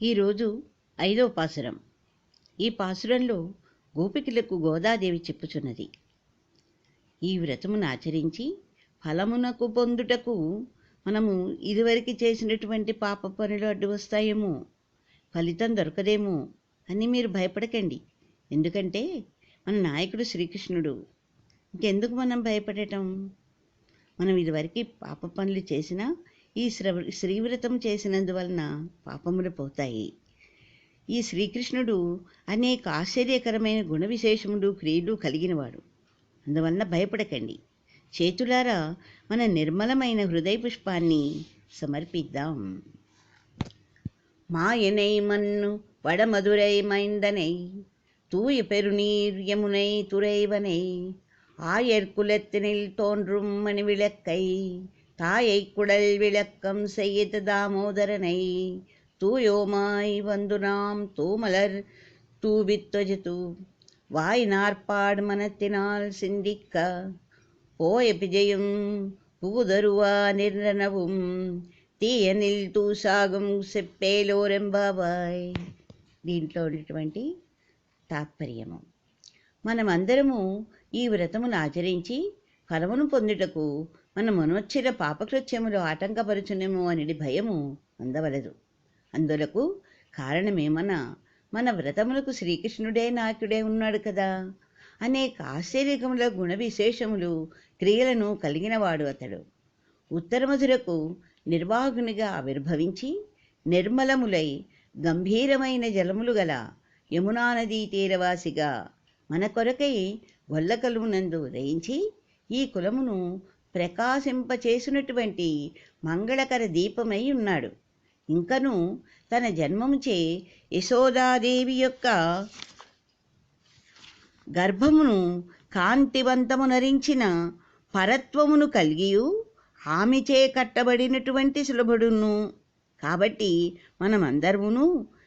ఈరోజు 5వ పాసురం. ఈ పాసురంలో గోపికలకు గోదాదేవి చెప్పుచున్నది, ఈ వ్రతమును ఆచరించి ఫలమునకు పొందుటకు మనము ఇదివరకు చేసినటువంటి పాప పనులు అడ్డు వస్తాయేమో, ఫలితం దొరకదేమో అని మీరు భయపడకండి. ఎందుకంటే మన నాయకుడు శ్రీకృష్ణుడు. ఇంకెందుకు మనం భయపడటం? మనం ఇదివరకు పాప పనులు చేసినా ఈ శ్రీవ్రతం చేసినందువలన పాపములు పోతాయి. ఈ శ్రీకృష్ణుడు అనేక ఆశ్చర్యకరమైన గుణ విశేషములు క్రియలు కలిగినవాడు. అందువలన భయపడకండి. చేతులారా మన నిర్మలమైన హృదయ పుష్పాన్ని సమర్పిద్దాం. మాయనై మన్ను వడమధురై మైందనై தூய பெருநீர் யமுனை துறைவனை ஆயர்குலத்தினில் தோன்றும் மணி விளக்கை தாயை குடல் விளக்கம் செய்த தாமோதரனை தூயோமாய் வந்து நாம் தூமலர் தூவித்தொஜது வாய் நாற்பாடு மனத்தினால் சிந்திக்க போய பிஜயும் పూదరువా నిర్ణనవం తీయనిల్ తూసాగం సెప్పేలోరెంబాబాయ్. దీంట్లో ఉన్నటువంటి తాత్పర్యము, మనమందరము ఈ వ్రతమును ఆచరించి ఫలమును పొందుటకు మన మనొచ్చిన పాపకృత్యములు ఆటంకపరుచునేమో అనేది భయము అందవలదు. అందులకు కారణమేమన్నా మన వ్రతములకు శ్రీకృష్ణుడే నాయకుడే ఉన్నాడు కదా. అనేక ఆశ్చర్యకముల గుణ విశేషములు క్రియలను కలిగినవాడు అతడు. ఉత్తరమధురకు నిర్వాహకునిగా ఆవిర్భవించి నిర్మలములై గంభీరమైన జలములు గల యమునా నదీ తీరవాసిగా మన కొరకై గొల్లకలుమునందు ఉదయించి ఈ కులమును ప్రకాశింపచేసినటువంటి మంగళకర దీపమై ఉన్నాడు. ఇంకను తన జన్మముచే యశోదాదేవి యొక్క గర్భమును కాంతివంతమునరించిన పరత్వమును కలిగియు ఆమెచే కట్టబడినటువంటి సులభుడును. కాబట్టి మనమందరమును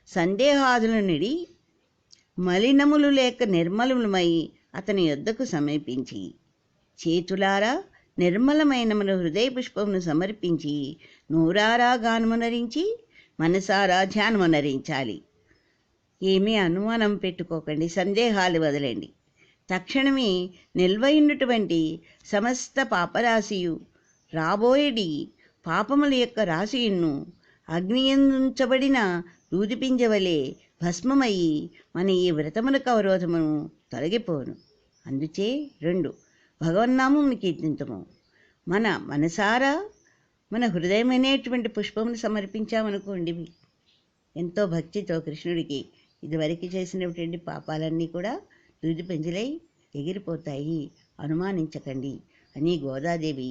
సందేహాదుల నిడి మలినములు లేక నిర్మలములమై అతని యొద్దకు సమీపించి చేతులారా నిర్మలమైన మన హృదయ పుష్పమును సమర్పించి నూరారా గానమునరించి మనసారా ధ్యానమునరించాలి. ఏమీ అనుమానం పెట్టుకోకండి, సందేహాలు వదలండి. తక్షణమే నిల్వైనటువంటి సమస్త పాపరాశియు రాబోయేడి పాపముల యొక్క రాశియును అగ్నియందుంచబడిన దూదిపింజవలే భస్మమయ్యి మన ఈ వ్రతమునకు అవరోధమును తొలగిపోను. అందుచే 2 భగవన్నామమును కీర్తింతము. మన మనసారా మన హృదయమైనటువంటి పుష్పమును సమర్పించామనుకోండి, ఎంతో భక్తితో కృష్ణుడికి ఇదివరకు చేసినటువంటి పాపాలన్నీ కూడా దూదిపింజలై ఎగిరిపోతాయి, అనుమానించకండి అని గోదాదేవి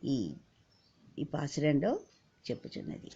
ఈ పాసురంలో చెప్పుచున్నది.